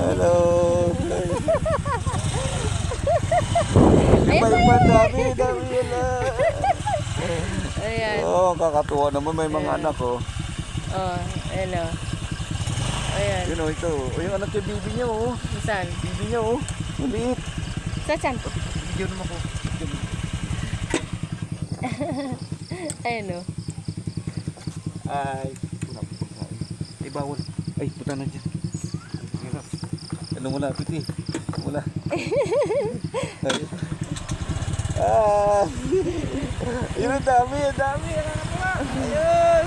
Hello. May dami na. Ayan. Oh, kakatuwa naman may mga anak oh. Oh, ayan o. Ayan. Yun oh, ito. Oh, yung anak yung bibi niya oh. Saan? Bibi niya oh. Maliit. Saan? Video naman ko. Ayan o. Ay, ay bawal. Ay, puta na dyan. Ano mo na, piti? Wala. Ah! Yun ang dami, ang dami. Ayun!